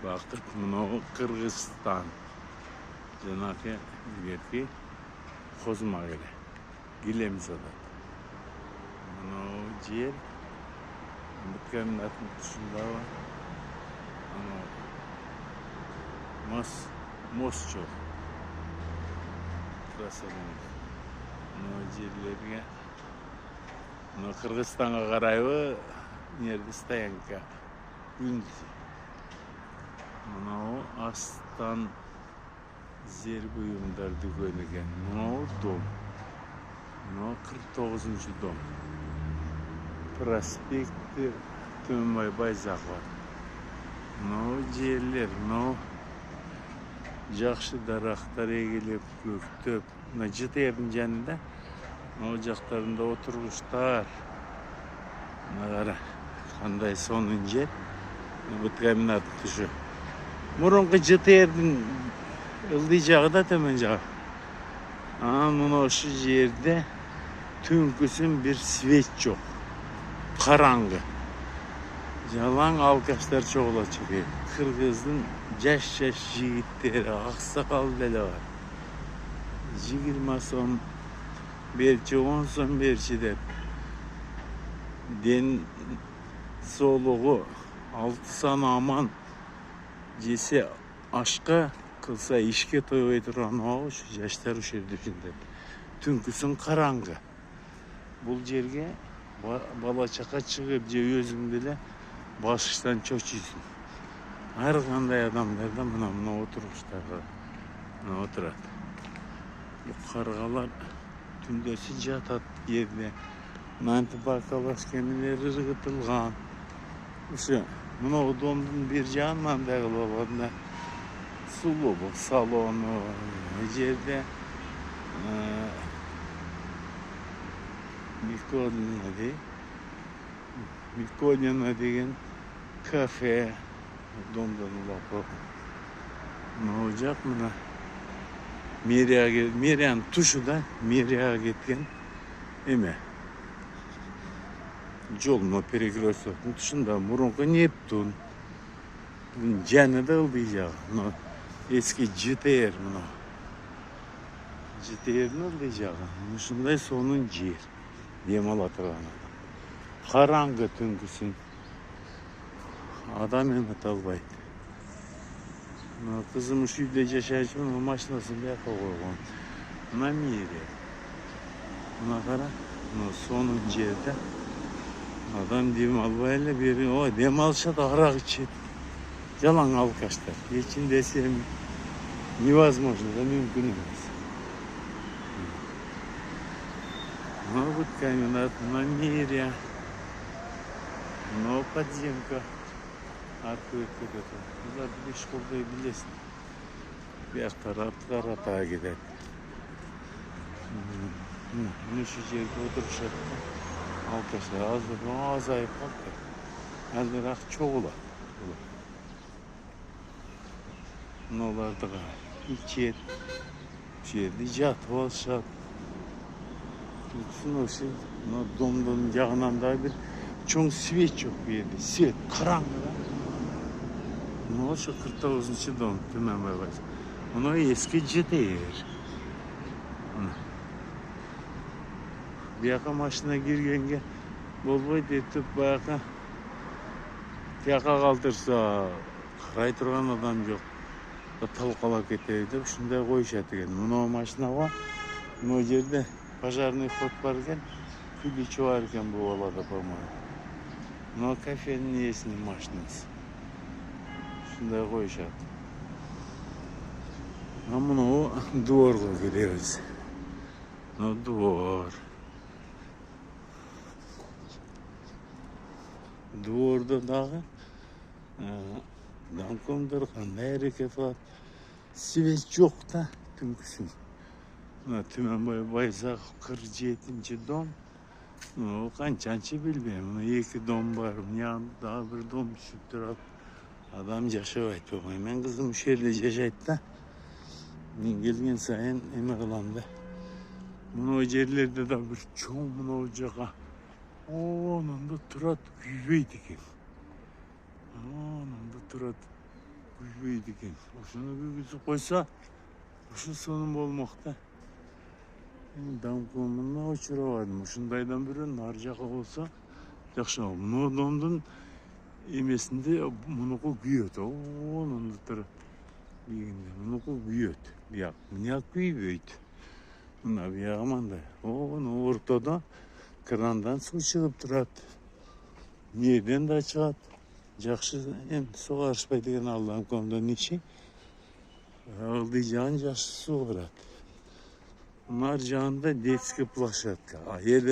Baktık bunu Kırgızistan. Cenaki verki Kozma gele. Gilemiz adat. Bunu ciğer. Bitkenin atın dışında var. Ama mos çok. Trasadan. Bunu ciğerlerine bunu Kırgızistan'a karayı nerede isteyenka gündüzü. Bunu astan zer buyumlar düğünügen. Bunu dom. Bunu 49. dom. Prospekti Tümay Bayzak var. Bunu ciğerler, bunu жақсы дарақтар егелеп көктөп мына жітердің жанында ол жақтарында отырғыштар мына қара қандай соның жер бұткаминат тұшы мұрынғы жітердің ылди жағы да төмен жағы мына осы жерде түнкісін бір свет жоқ қараңғы жалаң алкаштар çoğula çıkıyor. Kırgız'ın yaş jigitleri, aksakal deli var. 20 son, belki 10 son belki de. Den soluğu 6 sana aman jese aşka kılsa işke toy oturan o şu yaşlar uşer düşündü. Түнкүсүн караңгы. Бул жерге бала чака чыгып же өзүң деле басыштан чочуйсуң. Ар кандай адамдар да мына отургучтарга отурат. Бу каргалар түндөсү жатат жерде. Мынтип бакалаш кемелери ыргытылган. Ушу мына домдун бир жагынан дагы болгондо сулуу бул салону жерде Миконина деген кафе домдан улап мына жак мына мэрияны тушу да мэрияга кеткен эме жол мына перекрестоктун тушунда мурунку Нептун жанында ылдый жагы мына эски ЖТР мына ЖТРдин ылдый жагы ушундай сонун жер дем ала турган адам караңгы түнкүсүн адам эмете албайт. Кызым ушу үйдө жашаш үчүн машинасын бияка койгон. Мына мэрия. Мына кара, мына сонун жерде адам дем албай эле бери, ой, дем алышат, арак ичет. Жалаң алкаштар. Эчин десем невозможно, да мүмкүн эмес. Мына Буткаминат, мына мэрия. Мына подземка. Аркылы кетет. Булар бир школдой билесиң. Бияктар артка кетет. Мына ушу жерге отурушат. Алкаштар азайып калды. Азыраак чогулат. Мыналарды ичет. Ушул жерде жатып алышат. Мына домдун жагынан да бир чоң свет жок бу жерде. Свет караңгы да. Мына ошо 49 дом Түмөнбай Байзак. Мына эски ЖТР. Бияка машина киргенге болбойт деп баягы тияка калтырса карай турган адам жок. Талкалап кетеби деп ушундай коюшат экен. Мына машинага мына жерде пожарный ход бар экен. Күлүчү бар экен бул балада, по-моему. Мына кафенин ээсинин машинасы. Ушундай коюшат. Мына дворго киребиз. Мына двор. Двордо дагы Данкомдор кандай аракет кылат. Свет жок да түнкүсүн. Мына Түмөнбай Байзак 47 дом. Канчанчы билбейм. Мына 2 дом бар. Мына дагы бир дом түшүп турат. Адам жашабайт болмой. Мен кызым ушул жерде жашайт да. Мен келген сайын эме кылам да. Мына жерлерде да бир чоң мына жака. Анында турат, күйбейт экен. Анында турат. Kuybaydı eкен. Ошону күйгүзүп койсо, ушул сонун болмок да. Дамкомуна учурабадым. Ушундайдан бирөө ар жака болсо жакшы. Мына домдун эмесинде мунуку күйөт. Онундуктар бийгинде мунуку күйөт. Бияк мына күйбөйт. Мына биягы мындай. Мына ортодо крандан суу чыгып турат. Неден да чыгат. Жакшы эми сууга карышпайт экен ал дамкомдун ичи. Ылдый жагын жакшы суу турат. Нар жагында детский площадка.